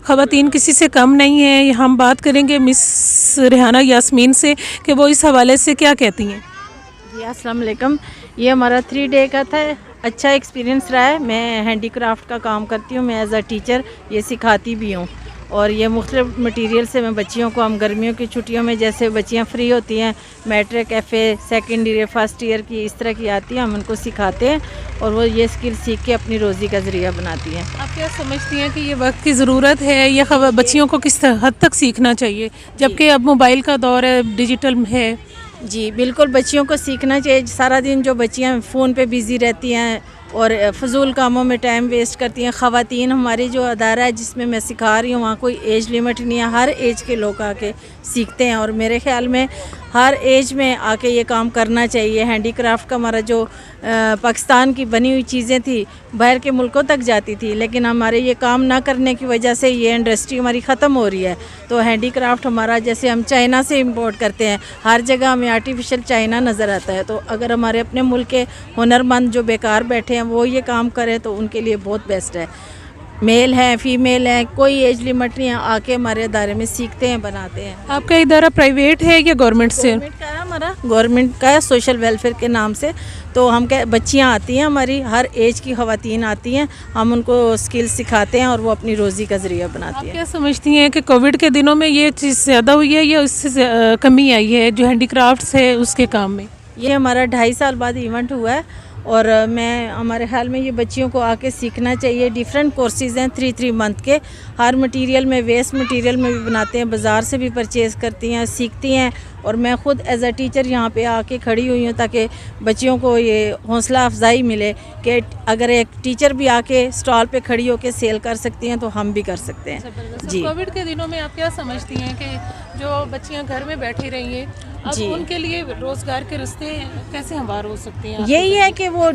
ख़वातीन किसी से कम नहीं हैं। हम बात करेंगे मिस रेहाना यास्मीन से कि वो इस हवाले से क्या कहती हैं। जी अस्सलाम वालेकुम। ये हमारा 3 डे का था, अच्छा एक्सपीरियंस रहा है। मैं हैंडी क्राफ्ट का काम करती हूँ, मैं एज अ टीचर ये सिखाती भी हूँ। और ये मुख्तलिफ मटीरियल से मैं बच्चियों को, हम गर्मियों की छुट्टियों में जैसे बच्चियाँ फ्री होती हैं, matric FA second year first year की इस तरह की आती हैं, हम उनको सिखाते हैं और वो ये स्किल सीख के अपनी रोज़ी का ज़रिया बनाती हैं। आप क्या समझती हैं कि ये वक्त की ज़रूरत है या बच्चियों को किस हद तक सीखना चाहिए, जबकि अब मोबाइल का दौर है, डिजिटल है। जी बिल्कुल, बच्चियों को सीखना चाहिए। सारा दिन जो बच्चियां फ़ोन पे बिज़ी रहती हैं और फ़जूल कामों में टाइम वेस्ट करती हैं। ख़वातीन हमारी जो अदारा है जिसमें मैं सिखा रही हूँ, वहाँ कोई एज लिमिट नहीं है, हर एज के लोग आके सीखते हैं और मेरे ख़्याल में हर एज में आके ये काम करना चाहिए। हैंडी क्राफ्ट का हमारा जो पाकिस्तान की बनी हुई चीज़ें थी बाहर के मुल्कों तक जाती थी, लेकिन हमारे ये काम ना करने की वजह से ये इंडस्ट्री हमारी ख़त्म हो रही है। तो हैंडी क्राफ्ट हमारा, जैसे हम चाइना से इंपोर्ट करते हैं, हर जगह हमें आर्टिफिशियल चाइना नज़र आता है। तो अगर हमारे अपने मुल्क के हुनरमंद जो बेकार बैठे हैं वो ये काम करें तो उनके लिए बहुत बेस्ट है। मेल हैं, फीमेल हैं, कोई एज लिमिट नहीं है, आके हमारे अदारे में सीखते हैं, बनाते हैं। आपका इदारा प्राइवेट है या गवर्नमेंट से? गवर्नमेंट का है, हमारा गवर्नमेंट का है, सोशल वेलफेयर के नाम से। तो हम बच्चियाँ आती हैं, हमारी हर एज की ख़वातीन आती हैं, हम उनको स्किल सिखाते हैं और वो अपनी रोज़ी का ज़रिया बनाती हैं। क्या समझती हैं कि कोविड के दिनों में ये चीज़ ज़्यादा हुई है या उससे कमी आई है जो हैंडी क्राफ्ट्स है उसके काम में? ये हमारा 2.5 साल बाद इवेंट हुआ है और हमारे ख्याल में ये बच्चियों को आके सीखना चाहिए। डिफरेंट कोर्सेज़ हैं 3 मंथ के, हर मटेरियल में, वेस्ट मटेरियल में भी बनाते हैं, बाज़ार से भी परचेज़ करती हैं, सीखती हैं। और मैं ख़ुद एज अ टीचर यहाँ पे आके खड़ी हुई हूँ ताकि बच्चियों को ये हौसला अफजाई मिले कि अगर एक टीचर भी आके स्टॉल पे खड़ी होकर सेल कर सकती हैं तो हम भी कर सकते हैं। जी, कोविड के दिनों में आप क्या समझती हैं कि जो बच्चियाँ घर में बैठी रही हैं, अब उनके लिए रोज़गार के रास्ते कैसे हमवार हो सकते हैं? यही है कि वो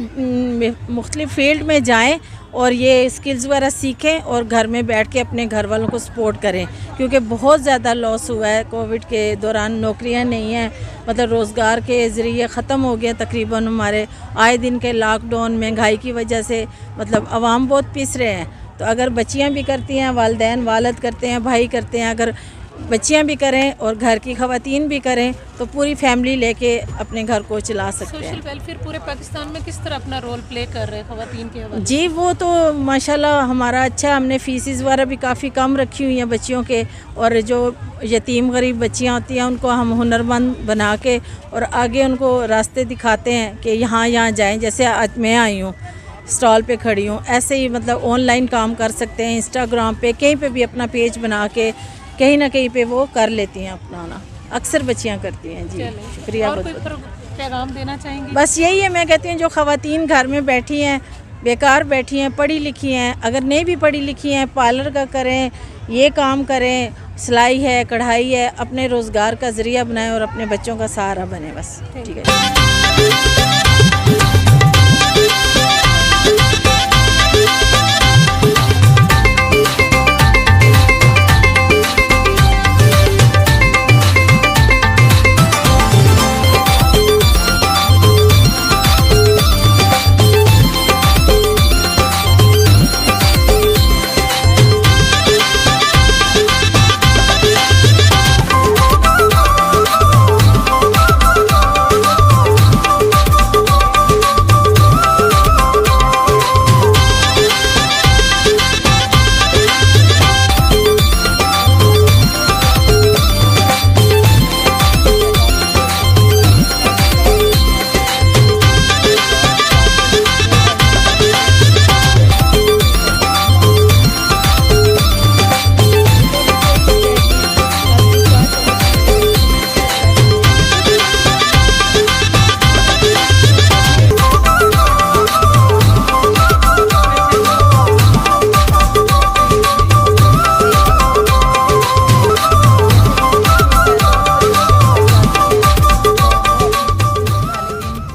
मुख्तलिफ फील्ड में जाएं और ये स्किल्स वगैरह सीखें और घर में बैठ के अपने घर वालों को सपोर्ट करें, क्योंकि बहुत ज़्यादा लॉस हुआ है कोविड के दौरान। नौकरियां नहीं हैं, मतलब रोज़गार के ज़रिए ख़त्म हो गए तकरीबन। हमारे आए दिन के लॉकडाउन, महंगाई की वजह से मतलब आवाम बहुत पिस रहे हैं। तो अगर बच्चियां भी करती हैं, वालिदैन वालद करते हैं, भाई करते हैं, अगर बच्चियां भी करें और घर की ख़वातीन भी करें तो पूरी फैमिली लेके अपने घर को चला सकते हैं। सोशल वेलफेयर पूरे पाकिस्तान में किस तरह अपना रोल प्ले कर रहे हैं ख़वातीन के हवाले? जी वो तो माशाल्लाह हमारा अच्छा, हमने फ़ीसेस वगैरह भी काफ़ी कम रखी हुई हैं बच्चियों के। और जो यतीम गरीब बच्चियां होती हैं उनको हम हुनरमंद बना के और आगे उनको रास्ते दिखाते हैं कि यहाँ जाएँ। जैसे आज मैं आई हूँ, स्टॉल पे खड़ी हूँ, ऐसे ही मतलब ऑनलाइन काम कर सकते हैं। इंस्टाग्राम पे कहीं पे भी अपना पेज बना के कहीं ना कहीं पे वो कर लेती हैं अपना, अक्सर बच्चियां करती हैं। जी शुक्रिया। और कोई पैगाम देना चाहेंगी? बस यही है, मैं कहती हूँ जो ख़वातीन घर में बैठी हैं, बेकार बैठी हैं, पढ़ी लिखी हैं, अगर नहीं भी पढ़ी लिखी हैं, पार्लर का करें, ये काम करें, सिलाई है, कढ़ाई है, अपने रोज़गार का ज़रिया बनाएं और अपने बच्चों का सहारा बने। बस ठीक है।